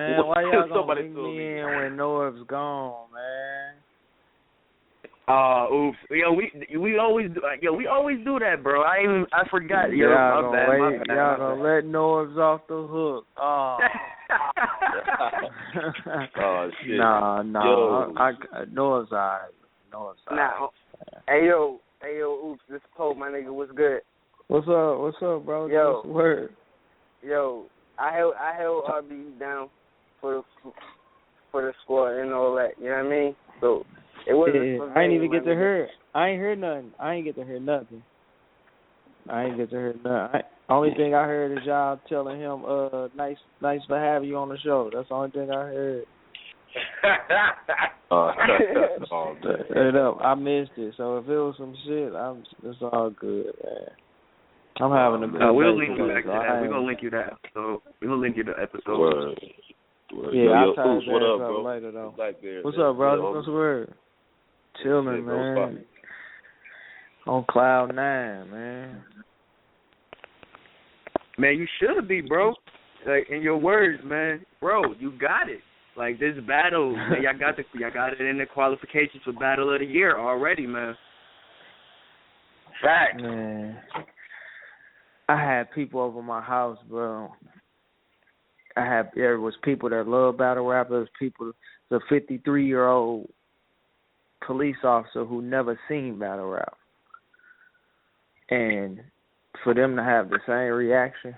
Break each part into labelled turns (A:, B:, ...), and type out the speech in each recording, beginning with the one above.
A: Man, why y'all gonna
B: Somebody
A: bring
B: told
A: me
B: me.
A: in when Norv's gone, man?
B: Oops. We always do. We always do that, bro. I forgot. Yo,
A: Y'all
B: my
A: gonna
B: bad. My
A: wait.
B: bad.
A: Y'all
B: My
A: gonna
B: bad.
A: let Norv's off the hook. Oh.
C: Oh shit.
A: Nah.
C: Yo.
A: Norv's alright. Norv's alright.
D: Nah. Hey yo, Oops, this Pope, my nigga, what's good?
A: What's up, bro?
D: Yo.
A: What's the word?
D: Yo, I held RB down for the squad and all that. You know what I mean? So it wasn't.
A: Yeah,
D: for
A: I ain't
D: me,
A: even
D: my
A: get to
D: nigga.
A: hear. I ain't heard nothing. Only thing I heard is y'all telling him, nice for having you on the show. That's the only thing I heard.
C: Oh,
A: Straight up, I missed it. So if it was some shit, it's all good, man. I'm having a good day.
B: We'll link you
A: today,
B: back
A: so
B: to that. We're gonna link you that. So we're gonna link you the episode.
C: Word.
A: Yeah, I'll tie
C: Oops,
A: his
C: what
A: ass
C: up,
A: up
C: bro?
A: later though.
C: Blackberry,
A: What's
C: man.
A: up, brother?
C: Yeah,
A: What's the word? Chilling,
C: shit, bro.
A: man. On cloud 9, man.
B: Man, you should be, bro. Like in your words, man, bro. You got it. Like this battle, man, y'all got it in the qualifications for Battle of the Year already, man. Fact.
A: Man, I had people over my house, bro. There was people that love battle rappers. The 53-year-old police officer who never seen battle rap, and for them to have the same reaction,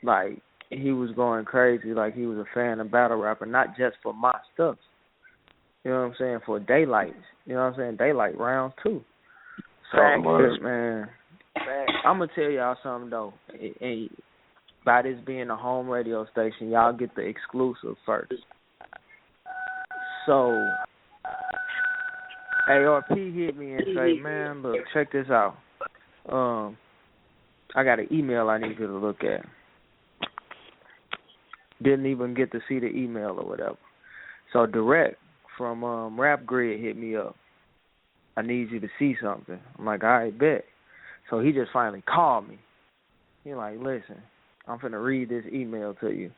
A: like he was going crazy, like he was a fan of battle rap, and not just for my stuff. You know what I'm saying? For Daylight, you know what I'm saying? Daylight rounds too. So man, I'm gonna tell y'all something though. And by this being a home radio station, y'all get the exclusive first. So ARP hit me and say, man, look, check this out. I got an email I need you to look at. Didn't even get to see the email or whatever. So Direct from Rap Grid hit me up. I need you to see something. I'm like, all right, bet. So he just finally called me. He like, listen, I'm finna read this email to you.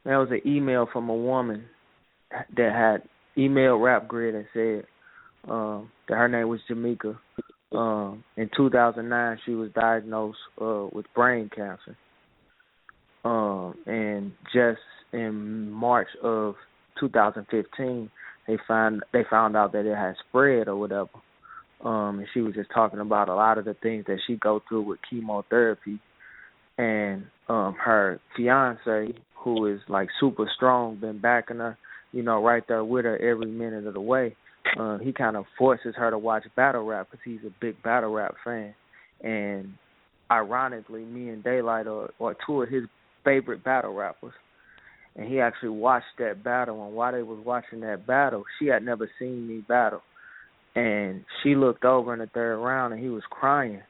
A: That was an email from a woman that had emailed Rap Grid and said that her name was Jamaica. In 2009, she was diagnosed with brain cancer. And just in March of 2015, they found out that it had spread or whatever. And she was just talking about a lot of the things that she go through with chemotherapy. And her fiance, who is like super strong, been backing her, right there with her every minute of the way. He kind of forces her to watch battle rap because he's a big battle rap fan. And ironically, me and Daylight are two of his favorite battle rappers. And he actually watched that battle, and while they was watching that battle, she had never seen me battle. And she looked over in the third round, and he was crying,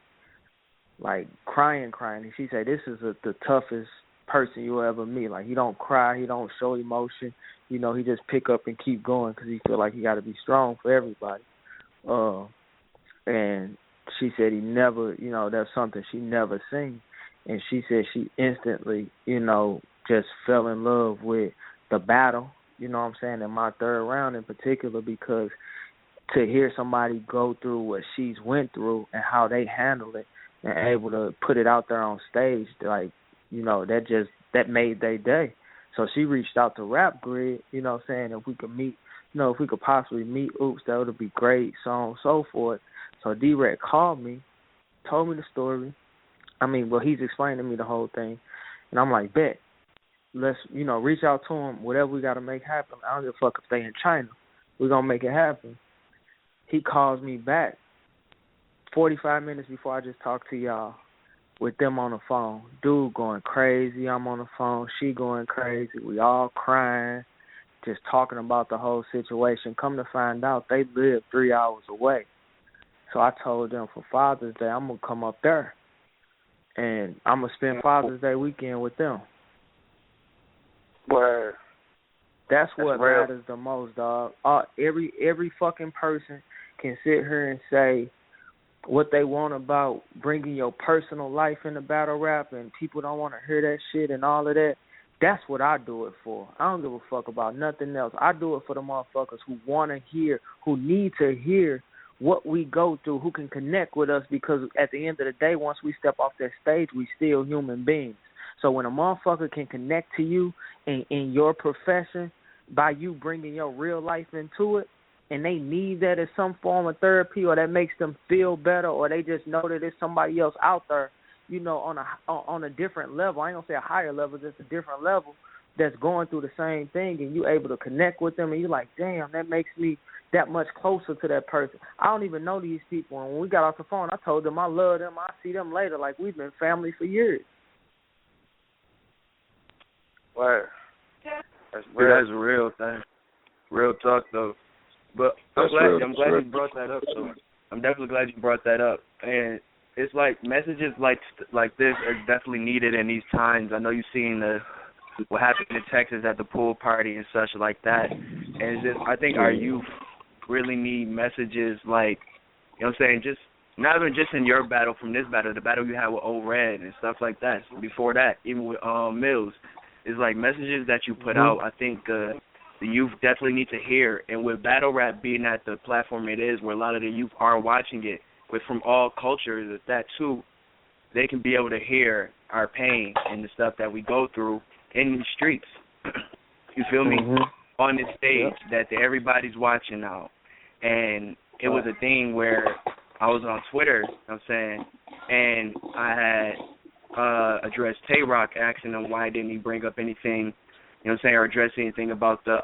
A: like crying. And she said, this is the toughest person you'll ever meet. Like, he don't cry, he don't show emotion. He just pick up and keep going because he feel like he got to be strong for everybody. And she said he never, that's something she never seen. And she said she instantly, just fell in love with the battle, in my third round in particular, because to hear somebody go through what she's went through and how they handle it and able to put it out there on stage, like, that made their day. So she reached out to Rap Grid, saying if we could meet, if we could possibly meet Oops, that would be great, so on and so forth. So D-Rec called me, told me the story. He's explaining to me the whole thing. And I'm like, bet. Let's, reach out to him, whatever we got to make happen. I don't give a fuck if they in China. We're going to make it happen. He calls me back 45 minutes before I just talked to y'all with them on the phone. Dude going crazy. I'm on the phone. She going crazy. We all crying, just talking about the whole situation. Come to find out, they live 3 hours away. So I told them for Father's Day, I'm going to come up there. And I'm going to spend Father's Day weekend with them.
D: Word.
A: That's what matters the most, dog. Every fucking person can sit here and say what they want about bringing your personal life into battle rap, and people don't want to hear that shit and all of that. That's what I do it for. I don't give a fuck about nothing else. I do it for the motherfuckers who want to hear, who need to hear what we go through, who can connect with us, because at the end of the day, once we step off that stage, we still human beings. So when a motherfucker can connect to you in your profession by you bringing your real life into it, and they need that as some form of therapy, or that makes them feel better, or they just know that there's somebody else out there, you know, on a different level. I ain't gonna say a higher level, just a different level, that's going through the same thing, and you able to connect with them, and you're like, damn, that makes me that much closer to that person. I don't even know these people, and when we got off the phone, I told them I love them. I see them later, like we've been family for years.
D: Word.
B: That's a real thing. Real talk, though. But I'm glad you brought that up, though. I'm definitely glad you brought that up. And it's like messages like this are definitely needed in these times. I know you've seen what happened in Texas at the pool party and such like that. And it's just, I think our youth really need messages like, you know what I'm saying, just not even just in your battle, from this battle, the battle you had with Ooops and stuff like that. So before that, even with Mills, it's like messages that you put out, I think the youth definitely need to hear. And with battle rap being at the platform it is, where a lot of the youth are watching it, with from all cultures, that too, they can be able to hear our pain and the stuff that we go through in the streets. You feel me? On this stage that everybody's watching now. And it was a thing where I was on Twitter, you know what I'm saying, and I had addressed Tay-Rock, asking him why didn't he bring up anything, you know what I'm saying, or address anything about the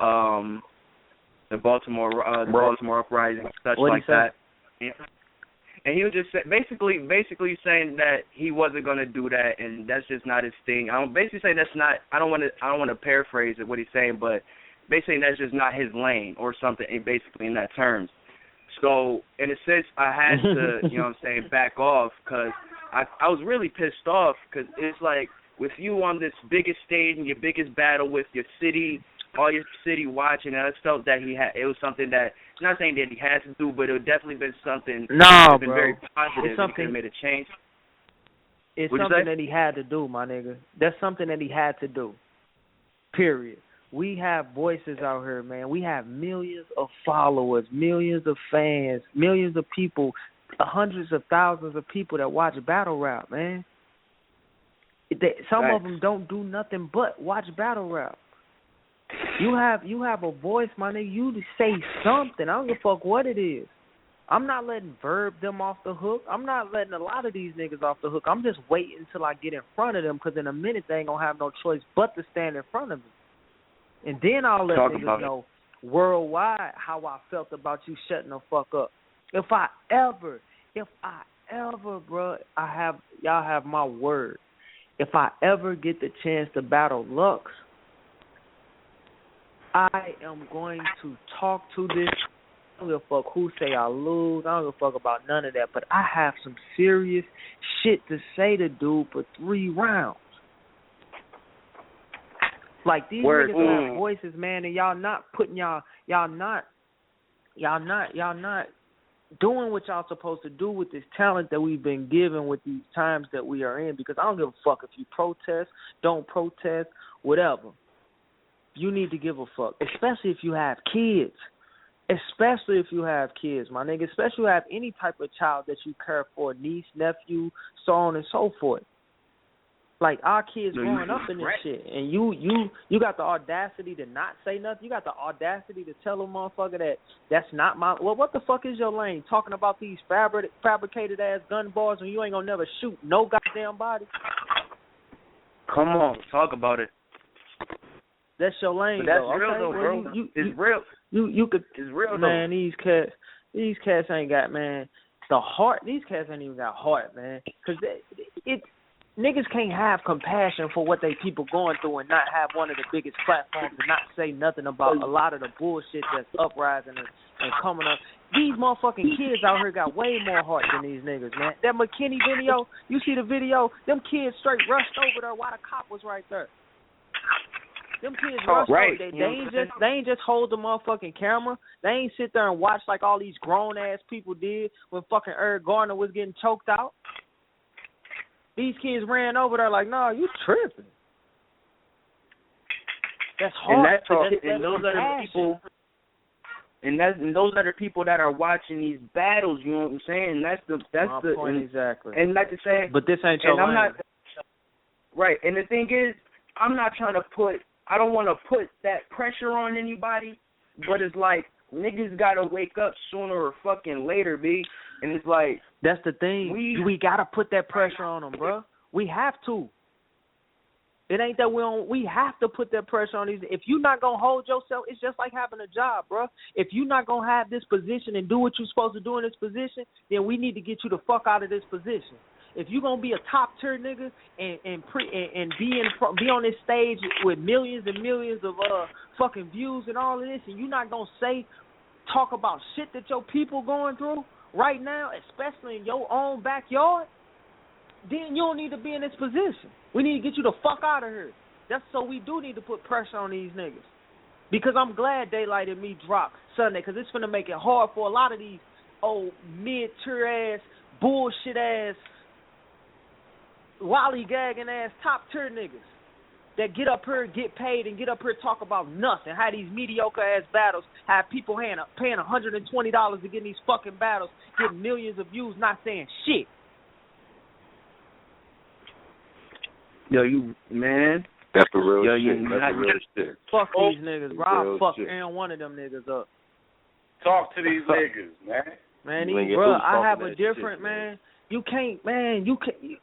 B: Baltimore uprising, such like that. Yeah. And he was just basically saying that he wasn't going to do that, and that's just not his thing. I'm basically saying that's not. I don't want to paraphrase it, what he's saying, but basically that's just not his lane or something. Basically in that terms. So in a sense, I had to, you know what I'm saying, back off, because I was really pissed off, because it's like with you on this biggest stage and your biggest battle with your city, all your city watching, and I just felt that it was something that, I'm not saying that he had to do, but it would definitely been something that been very positive and could have made a change.
A: It's something that he had to do, my nigga. That's something that he had to do. Period. We have voices out here, man. We have millions of followers, millions of fans, millions of people, hundreds of thousands of people that watch battle rap, man. Some of them don't do nothing but watch battle rap. You have a voice, my nigga. You say something. I don't give a fuck what it is. I'm not letting Verb them off the hook. I'm not letting a lot of these niggas off the hook. I'm just waiting until I get in front of them, because in a minute they ain't going to have no choice but to stand in front of me. And then I'll let niggas know worldwide how I felt about you shutting the fuck up. If I ever, bro, y'all have my word. If I ever get the chance to battle Lux, I am going to talk to this. I don't give a fuck who say I lose. I don't give a fuck about none of that. But I have some serious shit to say to dude for 3 rounds. Like, these niggas have voices, man, and y'all not putting y'all not doing what y'all supposed to do with this talent that we've been given with these times that we are in. Because I don't give a fuck if you protest, don't protest, whatever. You need to give a fuck, especially if you have kids. Especially if you have kids, my nigga. Especially if you have any type of child that you care for, niece, nephew, so on and so forth. Like, our kids growing up in this shit, and you got the audacity to not say nothing. You got the audacity to tell a motherfucker that's not my. Well, what the fuck is your lane? Talking about these fabricated ass gun bars when you ain't gonna never shoot no goddamn body.
B: Come on, talk about it.
A: That's your lane.
B: But that's
A: though.
B: real,
A: okay,
B: though,
A: well,
B: bro.
A: It's
B: real.
A: You could.
B: It's real,
A: man.
B: though.
A: These cats ain't got, man, the heart. These cats ain't even got heart, man. Because niggas can't have compassion for what they people going through and not have one of the biggest platforms and not say nothing about a lot of the bullshit that's uprising and coming up. These motherfucking kids out here got way more heart than these niggas, man. That McKinney video, you see the video? Them kids straight rushed over there while the cop was right there. Them kids rushed over there. They ain't just hold the motherfucking camera. They ain't sit there and watch like all these grown ass people did when fucking Eric Garner was getting choked out. These kids ran over there like, nah, you tripping. That's hard.
B: And those are the people. And those are the people that are watching these battles. You know what I'm saying? That's the
A: point exactly.
B: And like I say,
A: but this ain't your lane.
B: Right. And the thing is, I'm not trying to I don't want to put that pressure on anybody, but it's like niggas gotta wake up sooner or fucking later, B. And it's like,
A: that's the thing. We gotta put that pressure on them, bro. We have to. It ain't that we have to put that pressure on these. If you're not going to hold yourself, it's just like having a job, bro. If you're not going to have this position and do what you're supposed to do in this position, then we need to get you the fuck out of this position. If you're going to be a top-tier nigga and be on this stage with millions and millions of fucking views and all of this, and you're not going to talk about shit that your people going through right now, especially in your own backyard, then you don't need to be in this position. We need to get you the fuck out of here. That's so we do need to put pressure on these niggas. Because I'm glad Daylight and me dropped Sunday, because it's going to make it hard for a lot of these old mid-tier ass, bullshit ass, lollygagging ass, top-tier niggas that get up here, get paid, and get up here talk about nothing. How these mediocre ass battles, have people paying $120 to get in these fucking battles, getting millions of views, not saying shit.
B: Yo, you, man.
C: That's the real shit. That's the real shit.
A: Fuck these niggas, bro. I'll fuck every one of them niggas up.
E: Talk to these niggas, man.
A: Man, bro, I have a different, shit, man. You can't, man,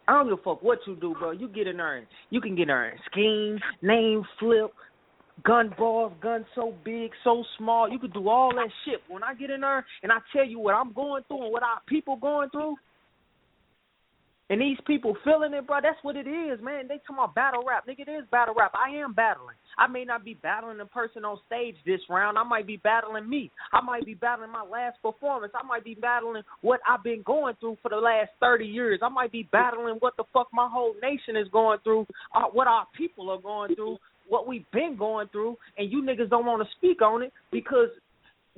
A: I don't give a fuck what you do, bro. You get in there and you can get in there and scheme, name flip, gun balls, gun so big, so small. You can do all that shit. When I get in there and I tell you what I'm going through and what our people going through, and these people feeling it, bro, that's what it is, man. They talking about battle rap. Nigga, it is battle rap. I am battling. I may not be battling the person on stage this round. I might be battling me. I might be battling my last performance. I might be battling what I've been going through for the last 30 years. I might be battling what the fuck my whole nation is going through, what our people are going through, what we've been going through, and you niggas don't want to speak on it because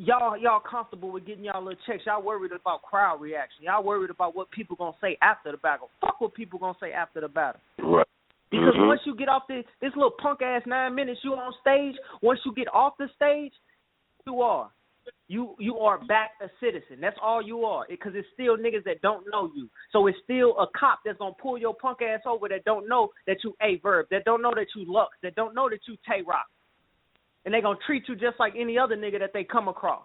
A: y'all comfortable with getting y'all little checks. Y'all worried about crowd reaction. Y'all worried about what people gonna say after the battle. Fuck what people gonna say after the battle.
C: Right.
A: Because once you get off this little punk ass 9 minutes you on stage, once you get off the stage, you are back a citizen. That's all you are. Because it's still niggas that don't know you. So it's still a cop that's gonna pull your punk ass over that don't know that you A-Verb, that don't know that you Lux, that don't know that you Tay-Rock. And they going to treat you just like any other nigga that they come across.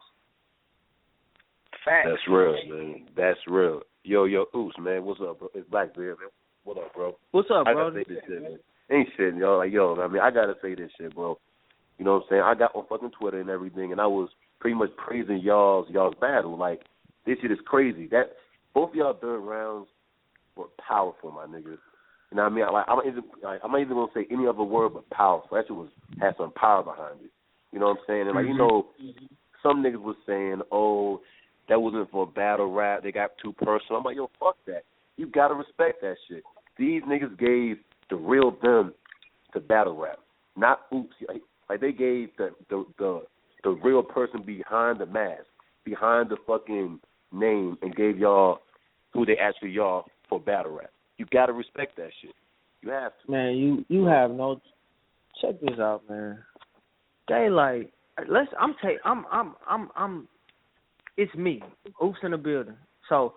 B: Facts.
C: That's real, man. That's real. Yo, Ooops, man. What's up, bro? It's Blackbeard, man. What up, bro?
A: What's up, bro?
C: I got to say this shit, man. Ain't shit, yo. Like, yo, I mean, I got to say this shit, bro. You know what I'm saying? I got on fucking Twitter and everything, and I was pretty much praising y'all's battle. Like, this shit is crazy. That both of y'all third rounds were powerful, my niggas. You know what I mean? Like, I'm not even going to say any other word but powerful. That shit had some power behind it. You know what I'm saying? And, like, you know, some niggas was saying, oh, that wasn't for battle rap. They got too personal. I'm like, yo, fuck that. You got to respect that shit. These niggas gave the real them to battle rap, not Oops. Like they gave the real person behind the mask, behind the fucking name, and gave y'all who they actually are for battle rap. You gotta respect that shit. You have to.
A: Man, you have no. Check this out, man. Daylight. It's me, Oops in the building. So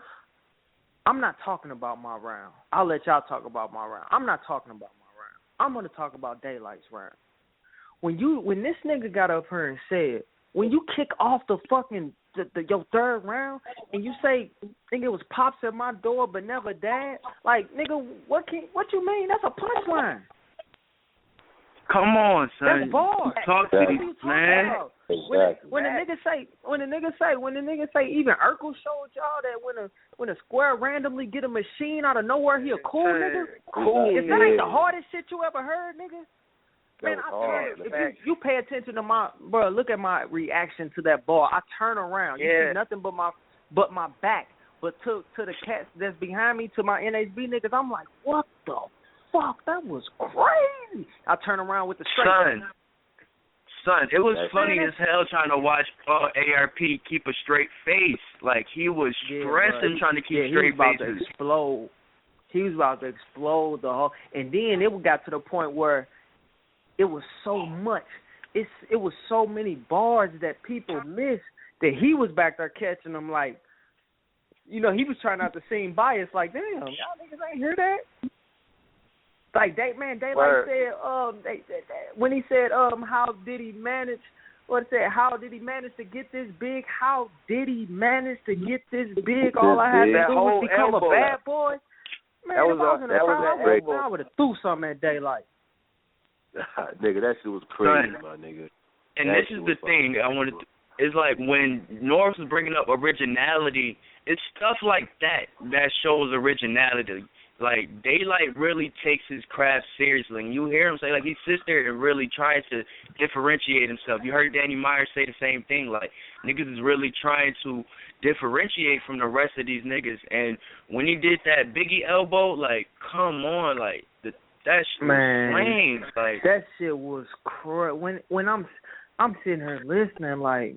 A: I'm not talking about my round. I'll let y'all talk about my round. I'm not talking about my round. I'm gonna talk about Daylight's round. When this nigga got up here and said, when you kick off the fucking your third round and you say, nigga, it was pops at my door but never dad, like, nigga, what you mean? That's a punchline.
B: Come on, son.
A: That's bars.
B: Talk to these, man.
C: Exactly.
A: When the nigga say even Urkel showed y'all that when a square randomly get a machine out of nowhere, he a cool nigga.
B: Cool.
A: If that ain't the hardest shit you ever heard, nigga. Man, if you pay attention to look at my reaction to that ball. I turn around. You see nothing but my back. But to the cats that's behind me, to my NHB niggas, I'm like, what the fuck? That was crazy. I turn around with the straight.
B: Son, it was funny as hell trying to watch ARP keep a straight face. Like, he was stressing trying to keep straight faces.
A: He was about to explode the whole. And then it got to the point where it was so much it was so many bars that people missed that he was back there catching them like, he was trying not to seem biased. Like, damn, y'all niggas ain't hear that. Like, Daylight said, when he said, how did he manage? How did he manage to get this big? How did he manage to get this big? All I had to do was become a bad boy. Man, if I was in the crowd, I would have threw something at Daylight.
C: Nigga, that shit was crazy, my nigga.
B: And this is the thing I wanted to, it's like when Norris was bringing up originality, it's stuff like that shows originality. Like, Daylight really takes his craft seriously. And you hear him say, like, he sits there and really tries to differentiate himself. You heard Danny Myers say the same thing. Like, niggas is really trying to differentiate from the rest of these niggas. And when he did that Biggie elbow, like, come on, like, that shit was flames. Like,
A: that shit was crazy. When I'm sitting here listening, like,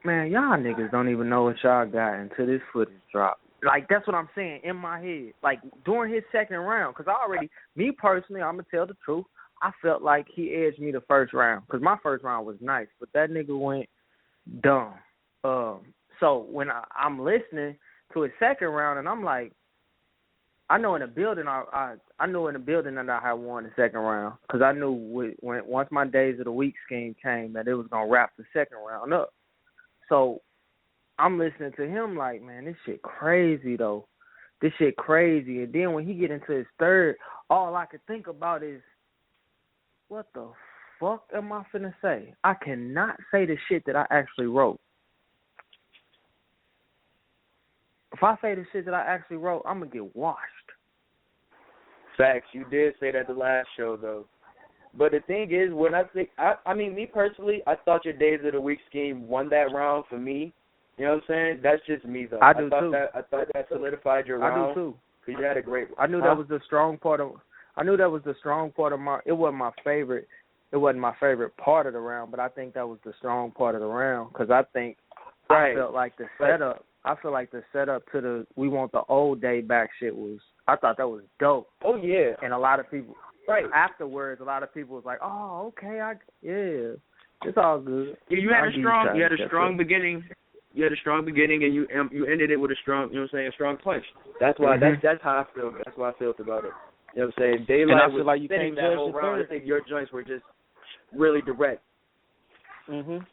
A: man, y'all niggas don't even know what y'all got until this footage dropped. Like, that's what I'm saying in my head. Like, during his second round, because me personally, I'm going to tell the truth, I felt like he edged me the first round, because my first round was nice, but that nigga went dumb. So when I'm listening to his second round, and I'm like, I know in the building, I knew in the building that I had won the second round, because I knew once my Days of the Week scheme came that it was going to wrap the second round up. So I'm listening to him like, man, this shit crazy, though. This shit crazy. And then when he get into his third, all I could think about is, what the fuck am I finna say? I cannot say the shit that I actually wrote. If I say the shit that I actually wrote, I'm going to get washed.
B: Facts. You did say that the last show, though. But the thing is, when I think, I mean, me personally, I thought your Days of the Week scheme won that round for me. You know what I'm saying? That's just me, though.
A: I do too.
B: I thought that solidified your round.
A: I do too.
B: Because you had a great.
A: I knew that was the strong part of. I knew that was the strong part of my. It wasn't my favorite. It wasn't my favorite part of the round, but I think that was the strong part of the round because I think I felt like the setup. I feel like the setup to the we want the old day back shit was. I thought that was dope.
B: Oh yeah.
A: And a lot of people. Afterwards, a lot of people was like, "Oh, okay, it's all good."
B: Yeah, you had a strong beginning. You had a strong beginning, and you ended it with a strong, a strong punch. That's why that's how I feel. That's why I felt about it. You know what I'm saying? Daylight
A: and I feel like you can't
B: that whole round. I think your joints were just really direct.
A: And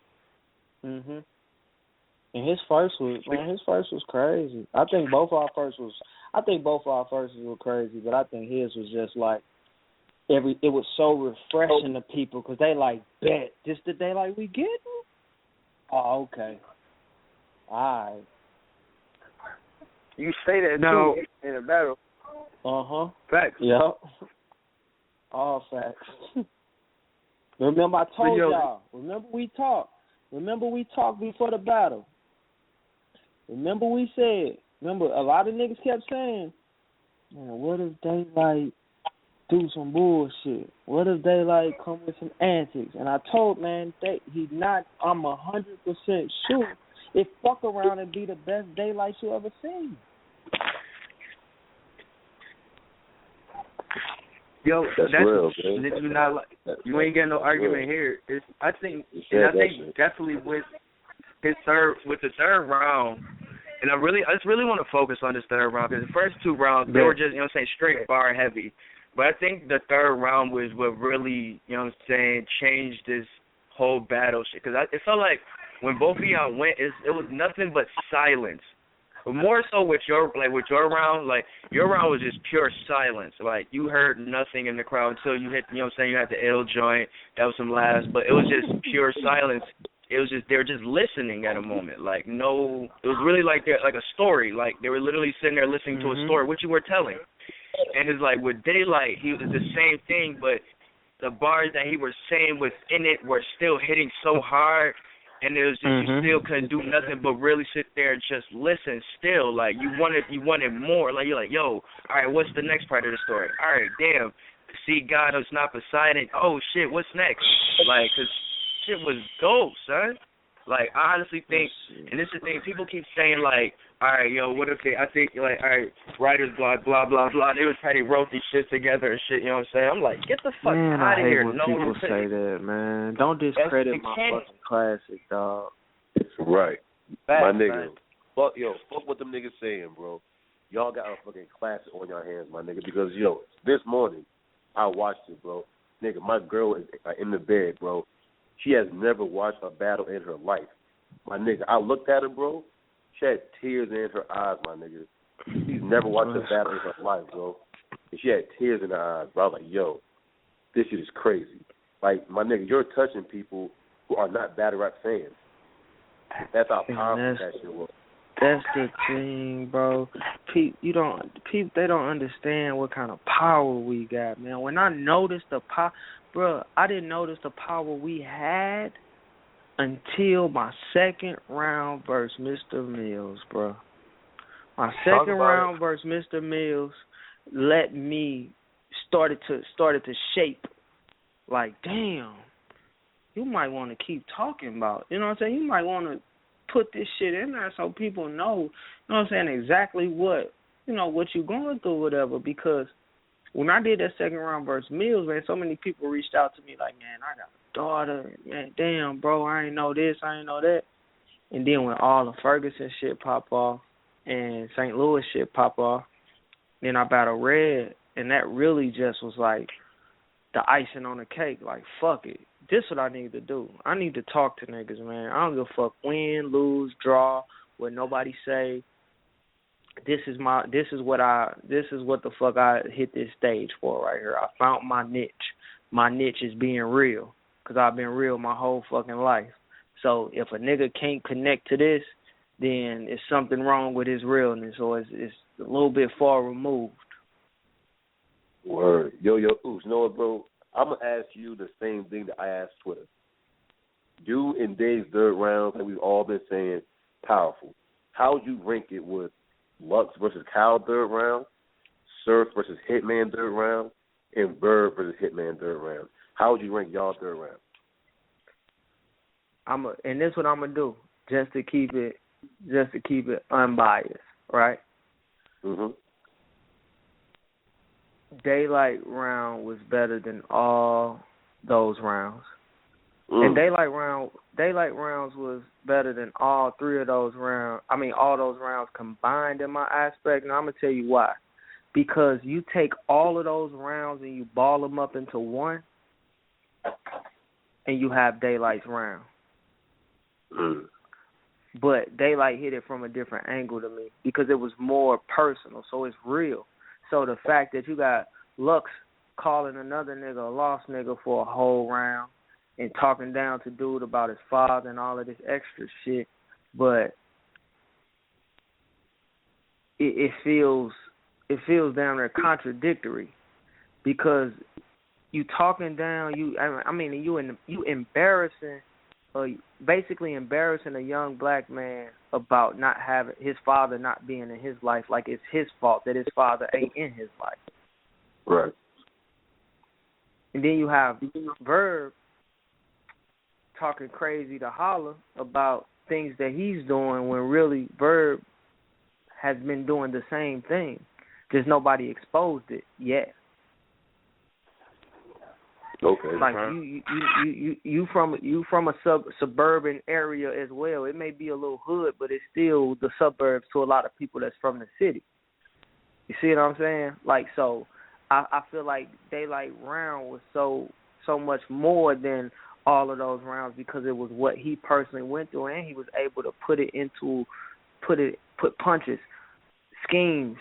A: his first was crazy. I think both our firsts were crazy, but I think his was just like it was so refreshing to people because they like bet this the Daylight we getting. Oh, okay. All right.
D: You say that too in a battle.
B: Facts.
A: Yep. All facts. Remember I told y'all. Remember we talked before the battle. Remember we said. Remember a lot of niggas kept saying, man, what if Daylight do some bullshit? What if Daylight come with some antics? And I told man he's not. I'm 100% sure. It fuck around and be the best Daylight you ever seen.
B: Yo,
C: that's real, man.
B: You ain't getting no argument here. I think definitely with the third round, and I just really want to focus on this third round because the first two rounds they were just straight bar heavy, but I think the third round was what really changed this whole battle shit because it felt like when both of y'all went, it was nothing but silence. But more so with your round, like your round was just pure silence. Like you heard nothing in the crowd until you hit, you had the L joint. That was some laughs, but it was just pure silence. It was just they were just listening at a moment. Like it was really like a story. Like they were literally sitting there listening to a story, which you were telling. And it's like with Daylight, he was the same thing, but the bars that he was saying within it were still hitting so hard. And it was just you still couldn't do nothing but really sit there and just listen still. Like you wanted more. Like you're like, yo, all right, what's the next part of the story? All right, damn. See God who's not beside it. Oh shit, what's next? Like, 'cause shit was dope, son. Like, I honestly think, and this is the thing, people keep saying, like, all right, yo, what if they, I think, like, all right, writers block, blah, blah, blah. They was probably wrote these shit together and shit, you know what I'm saying? I'm like, get the fuck out of here.
A: Man, I hate when people say that, man. Don't discredit my fucking classic, dog.
C: Right.
B: Facts,
C: my nigga.
B: man.
C: Fuck what them niggas saying, bro. Y'all got a fucking classic on your hands, my nigga, because, this morning, I watched it, bro. Nigga, my girl is in the bed, bro. She has never watched a battle in her life. My nigga, I looked at her, bro. She had tears in her eyes, my nigga. She's never watched a battle in her life, bro. And she had tears in her eyes, bro. I was like, yo, this shit is crazy. Like, my nigga, you're touching people who are not battle rap fans. That's how powerful that shit was.
A: That's the thing, bro. People, they don't understand what kind of power we got, man. When I noticed the power, bro, I didn't notice the power we had until my second round versus Mr. Mills, bro. My second round versus Mr. Mills let me started to shape. Like, damn, you might want to keep talking about. You know what I'm saying? You might want to put this shit in there so people know, you know what I'm saying, exactly what you're going through, whatever. Because when I did that second round versus Mills, man, so many people reached out to me like, man, I got a daughter. Man, damn, bro, I ain't know this, I ain't know that. And then when all the Ferguson shit pop off and St. Louis shit pop off, then I battled Red, and that really just was like the icing on the cake. Like, fuck it. This is what I need to do. I need to talk to niggas, man. I don't give a fuck win, lose, draw, what nobody say. This is what the fuck I hit this stage for right here. I found my niche. My niche is being real, because I've been real my whole fucking life. So if a nigga can't connect to this, then it's something wrong with his realness, or it's a little bit far removed.
C: Word. Yo, Ooops, you know what, bro? I'm going to ask you the same thing that I asked Twitter. You in Dave's third round, like we've all been saying, powerful. How would you rank it with Lux versus Kyle third round, Surf versus Hitman third round, and Bird versus Hitman third round? How would you rank y'all third round?
A: And this is what I'm going to do, just to keep it unbiased, right?
C: Mm-hmm.
A: Daylight round was better than all those rounds. And Daylight rounds was better than all three of those rounds. I mean, all those rounds combined in my aspect. Now, I'm going to tell you why. Because you take all of those rounds and you ball them up into one, and you have Daylight's round. But Daylight hit it from a different angle to me because it was more personal, so it's real. So the fact that you got Lux calling another nigga a lost nigga for a whole round and talking down to dude about his father and all of this extra shit, but it feels damn near contradictory because you talking down, you embarrassing, basically embarrassing a young black man about not having his father not being in his life, like it's his fault that his father ain't in his life.
C: Right.
A: And then you have Verb talking crazy to Holla about things that he's doing when really Verb has been doing the same thing. Just nobody exposed it yet.
C: Okay.
A: Like you from a suburban area as well. It may be a little hood, but it's still the suburbs to a lot of people that's from the city. You see what I'm saying? Like, so I feel like Daylight round was so much more than all of those rounds because it was what he personally went through, and he was able to put punches, schemes,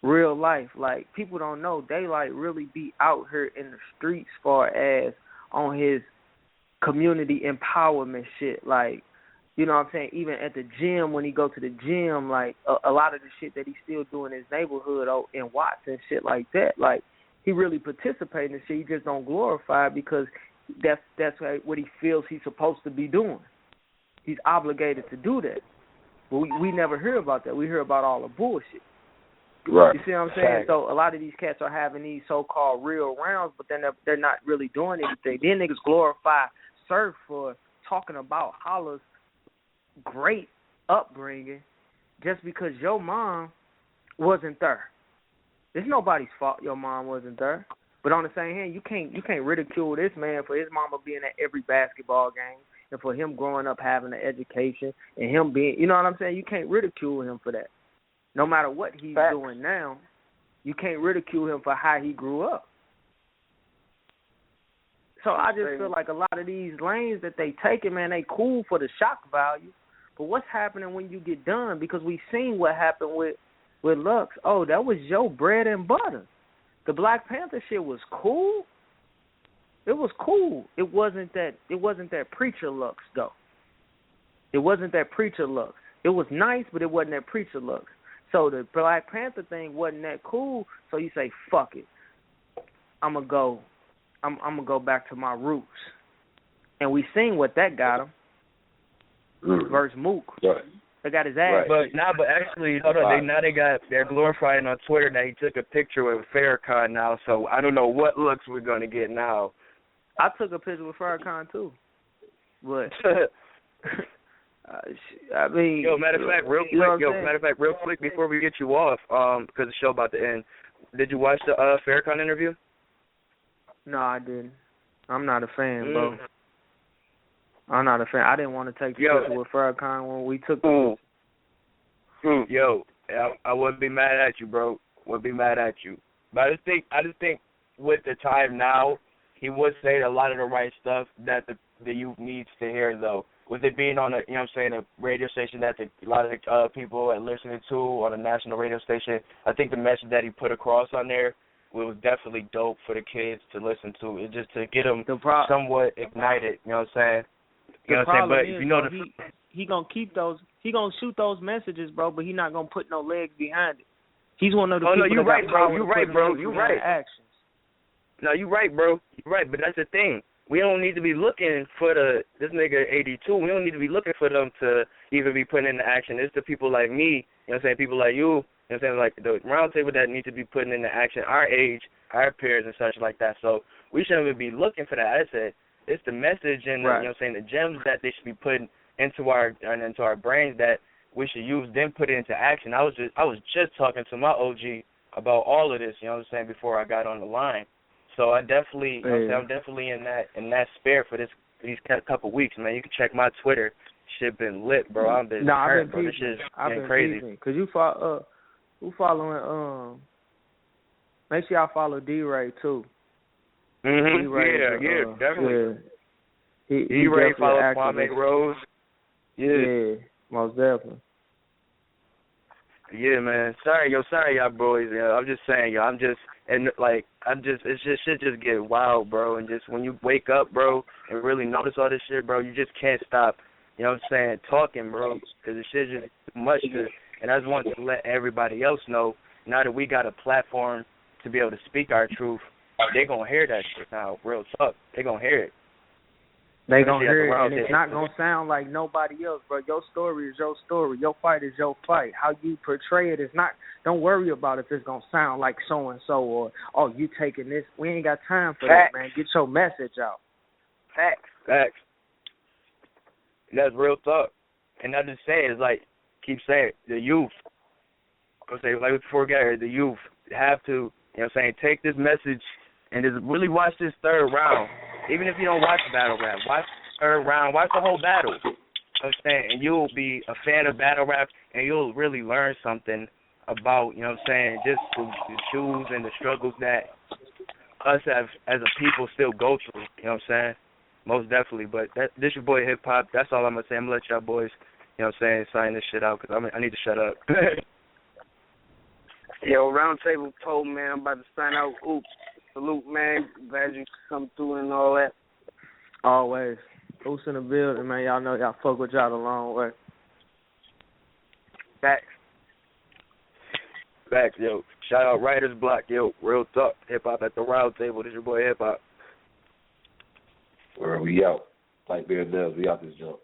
A: real life. Like, people don't know Daylight really be out here in the streets far as on his community empowerment shit. Like, you know what I'm saying? Even at the gym, when he go to the gym, like, a lot of the shit that he's still doing in his neighborhood in Watts and shit like that. Like, he really participates in shit. He just don't glorify it because that's what he feels he's supposed to be doing. He's obligated to do that. But we never hear about that. We hear about all the bullshit.
C: Right.
A: You see what I'm saying? So a lot of these cats are having these so-called real rounds, but then they're not really doing anything. Then niggas glorify Surf for talking about Holla's great upbringing just because your mom wasn't there. It's nobody's fault your mom wasn't there. But on the same hand, you can't ridicule this man for his mama being at every basketball game and for him growing up having an education and him being, you know what I'm saying? You can't ridicule him for that. No matter what he's doing now, you can't ridicule him for how he grew up. So I just feel like a lot of these lanes that they taking, man, they cool for the shock value. But what's happening when you get done? Because we seen what happened with Lux. Oh, that was your bread and butter. The Black Panther shit was cool. It was cool. It wasn't that preacher Lux though. It wasn't that preacher Lux. It was nice, but it wasn't that preacher Lux. So the Black Panther thing wasn't that cool. So you say, fuck it. I'm gonna go back to my roots. And we seen what that got him. Versus Mook.
C: Right.
A: They got his ass.
B: Right. But actually, hold on. They're glorifying on Twitter that he took a picture with Farrakhan now. So I don't know what looks we're gonna get now.
A: I took a picture with Farrakhan too, but I mean,
B: matter of fact, real quick before we get you off, because the show about to end, did you watch the Farrakhan interview?
A: No, I didn't. I'm not a fan, bro. I'm not a fan. I didn't want to take the picture with Farrakhan when we took the picture.
B: Yo, I wouldn't be mad at you, bro. Wouldn't be mad at you. But I just think with the time now, he would say a lot of the right stuff that the youth needs to hear, though. With it being on a radio station that a lot of the people are listening to on a national radio station, I think the message that he put across on there was definitely dope for the kids to listen to. It's just to get them somewhat ignited, you know what I'm saying? You know what I'm saying? But
A: he gonna keep those. He gonna shoot those messages, bro. But he not gonna put no legs behind it. He's one of the people.
B: You're right, bro. You're right.
A: Actions.
B: No, you're right, bro. You're right. But that's the thing. We don't need to be looking for this nigga 82. We don't need to be looking for them to even be putting into action. It's the people like me. You know what I'm saying? People like you. You know what I'm saying? Like the roundtable that need to be putting into action. Our age, our peers, and such like that. So we shouldn't even be looking for that. I said it's the message and you know what I'm saying, the gems that they should be putting into our brains that we should use, then put it into action. I was just talking to my OG about all of this, you know what I'm saying, before I got on the line. So I definitely, you know what I'm saying, I'm definitely in that spirit for these couple weeks, man. You can check my Twitter. Shit been lit, bro. I've been bro. This shit's been crazy.
A: Cause you following make sure y'all follow D-Ray too.
B: Mm-hmm. Yeah, definitely. Yeah. D-Ray follows Kwame Rose.
A: Yeah, most definitely.
B: Yeah, man. Sorry, y'all boys. Yeah, I'm just saying, yo. It's just shit just get wild, bro. And just when you wake up, bro, and really notice all this shit, bro, you just can't stop. You know what I'm saying? Talking, bro, because the shit just too much. And I just wanted to let everybody else know. Now that we got a platform to be able to speak our truth, they gonna hear that shit now. Real talk, they gonna hear it.
A: They gonna hear it, and it's not gonna sound like nobody else, bro. Your story is your story. Your fight is your fight. How you portray it is not. Don't worry about if it's gonna sound like so and so or you taking this. We ain't got time for that, man. Get your message out.
B: Facts. That's real talk. And I just say it's like keep saying the youth. I say like before we get here, the youth have to, you know what I'm saying, take this message and just really watch this third round. Even if you don't watch the battle rap, watch the third round, watch the whole battle. You know what I'm saying? And you'll be a fan of battle rap and you'll really learn something about, you know what I'm saying, just the shoes and the struggles that us as a people still go through. You know what I'm saying? Most definitely. But this your boy Hip Hop. That's all I'm going to say. I'm going to let y'all boys, you know what I'm saying, sign this shit out because I need to shut up.
D: Yo, Roundtable told, man, I'm about to sign out. Oops. Salute, man. Glad you come through and all that.
A: Always. Oops in the building, man. Y'all know y'all fuck with y'all the long way.
D: Facts,
B: yo. Shout out Writer's Block, yo. Real talk. Hip Hop at the Roundtable. This your boy Hip Hop.
C: Where we out. Like Bear Dubs, we out this joint.